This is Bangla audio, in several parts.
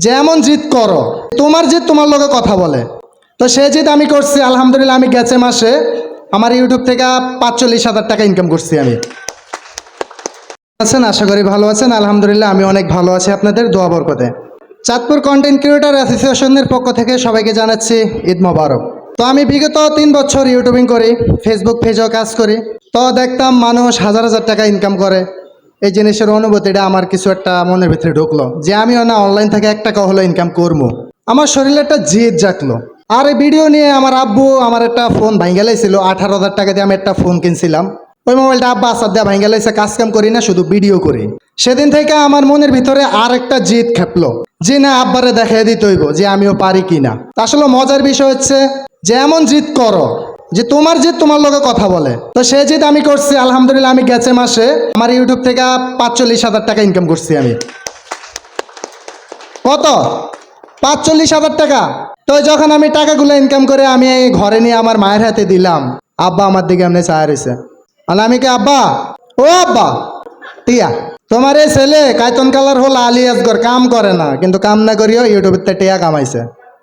যেমন জিত করো, তোমার জিত তোমার লগে কথা বলে। তো সে জিত আমি করছি আলহামদুলিল্লাহ। আমি গেছে মাসে আমার ইউটিউব থেকে ৪৫,০০০ টাকা ইনকাম করছি। আমি আছেন, আশা করি ভালো আছেন। আলহামদুলিল্লাহ আমি অনেক ভালো আছি আপনাদের দোয়া বরকতে। চাঁদপুর কন্টেন্ট ক্রিয়েটর অ্যাসোসিয়েশনের পক্ষ থেকে সবাইকে জানাচ্ছি ঈদ মোবারক। তো আমি বিগত ৩ বছর ইউটিউবিং করি, ফেসবুক পেজেও কাজ করি। তো দেখতাম মানুষ হাজার হাজার টাকা ইনকাম করে। এই জিনিসের অনুভূতিটা আমার কিছু একটা মনের ভিতরে ঢুকলো যে আমিও না অনলাইন থেকে ১ টাকা হলো ইনকাম করবো। আমার শরীরে একটা জিদ জাগলো। আর এই ভিডিও নিয়ে আমার আব্বু আমার একটা ফোন ভাঙ্গা লাইছিল। ১৮,০০০ টাকা দিয়ে আমি একটা ফোন কিনছিলাম। ওই মোবাইলটা আব্বা আসার দিয়ে ভাঙ্গা লাইছে। কাজ কাম করি না, শুধু ভিডিও করি। সেদিন থেকে আমার মনের ভিতরে আর একটা জিদ খেপলো যে না, আব্বারে দেখাই দিতে হইব যে আমিও পারি কিনা। আসলে মজার বিষয় হচ্ছে যে এমন জিদ করো যে তোমার জিদ তোমার লগে কথা বলে। তো সে জিদ আমি করছি আলহামদুলিল্লাহ। আমি গেছে মাসে আমার ইউটিউব থেকে ৪৫,০০০ টাকা ইনকাম করছি। আমি কত? ৪৫,০০০ টাকা। তো যখন আমি টাকাগুলো ইনকাম করে আমি ঘরে নিয়ে আমার মায়ের হাতে দিলাম, আব্বা আমার দিকে এমনি চায় রয়েছে। আমি কি আব্বা, ও আব্বা টিয়া, তোমার এই ছেলে কায়তন কালার হল আলী আসগর, কাম করে না, কিন্তু কাম না করিও ইউটিউবে টিয়া কামাইছে।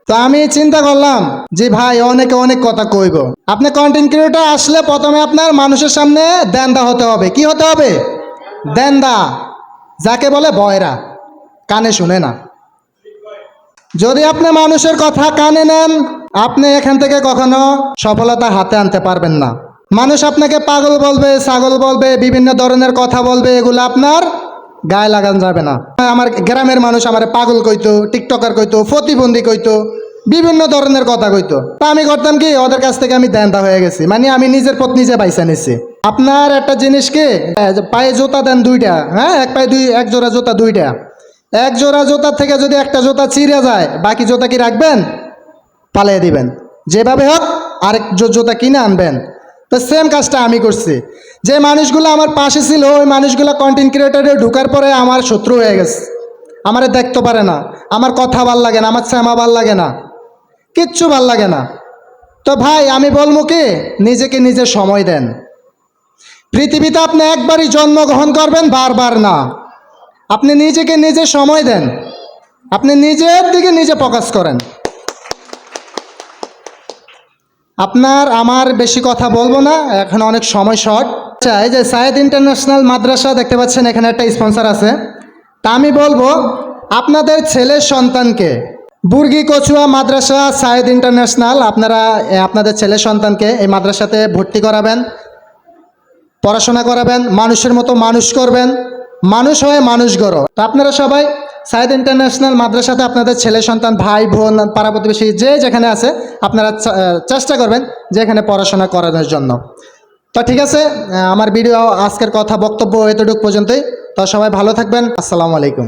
তো আমি চিন্তা করলাম যে ভাই অনেকে অনেক কথা কইব। আপনি কন্টেন্ট ক্রিয়েটর আসলে প্রথমে আপনার মানুষের সামনে দেন্দা হতে হবে। কি হতে হবে? দেন্দা, যাকে বলে বয়রা, কানে শুনে না। যদি আপনি মানুষের কথা কানে নেন, আপনি এখান থেকে কখনো সফলতা হাতে আনতে পারবেন না। মানুষ আপনাকে পাগল বলবে, ছাগল বলবে, বিভিন্ন ধরনের কথা বলবে, এগুলো আপনার গায়ে লাগানো যাবে না। আমার গ্রামের মানুষ আমার পাগল কইতো, টিকটকার কইতো, প্রতিবন্ধী কইতো, বিভিন্ন ধরনের কথা কইতো। তা আমি করতাম কি, ওদের কাছ থেকে আমি দেন্দা হয়ে গেছি। মানে আমি নিজের পথ নিজে বাইসা নিচ্ছি। আপনার একটা জিনিস কি, পায়ে জুতা দেন ২টা, হ্যাঁ, এক পায়ে এক জোড়া জুতা ২টা। এক জোড়া জুতার থেকে যদি একটা জুতা ছিঁড়ে যায়, বাকি জুতা কি রাখবেন? পালিয়ে দিবেন। যেভাবে হোক আরেক জুতা কিনে আনবেন। তো সেম কাজটা আমি করছি। যে মানুষগুলো আমার পাশে ছিল, ওই মানুষগুলো কন্টেন্ট ক্রিয়েটরে ঢুকার পরে আমার শত্রু হয়ে গেছে। আমারে দেখতে পারে না, আমার কথা ভাল লাগে না, আমার শ্যামা ভাল লাগে না, কিচ্ছু ভাল লাগে না। তো ভাই আমি বলবো কি, নিজেকে নিজে সময় দেন। পৃথিবীতে আপনি একবারই জন্মগ্রহণ করবেন, বারবার না। আপনি নিজেকে নিজে সময় দেন, আপনি নিজের দিকে নিজে ফোকাস করেন। আপনার আমার বেশি কথা বলবো না, এখন অনেক সময় শর্ট। চাই যে সায়েদ ইন্টারন্যাশনাল মাদ্রাসা দেখতে পাচ্ছেন, এখানে একটা স্পন্সর আছে। তা আমি বলবো আপনাদের ছেলের সন্তানকে বুর্গি কচুয়া মাদ্রাসা সায়েদ ইন্টারন্যাশনাল, আপনারা আপনাদের ছেলের সন্তানকে এই মাদ্রাসাতে ভর্তি করাবেন, পড়াশোনা করাবেন, মানুষের মতো মানুষ করবেন। মানুষ হয়ে মানুষ গড়ো। তো আপনারা সবাই সায়েদ ইন্টারন্যাশনাল মাদ্রাসাতে আপনাদের ছেলে সন্তান, ভাই বোন, পাড়া প্রতিবেশী যে যেখানে আছে, আপনারা চেষ্টা করবেন যে এখানে পড়াশোনা করানোর জন্য। তো ঠিক আছে, আমার ভিডিও আজকের কথা বক্তব্য এতটুকু পর্যন্তই। তো সবাই ভালো থাকবেন। আসসালামু আলাইকুম।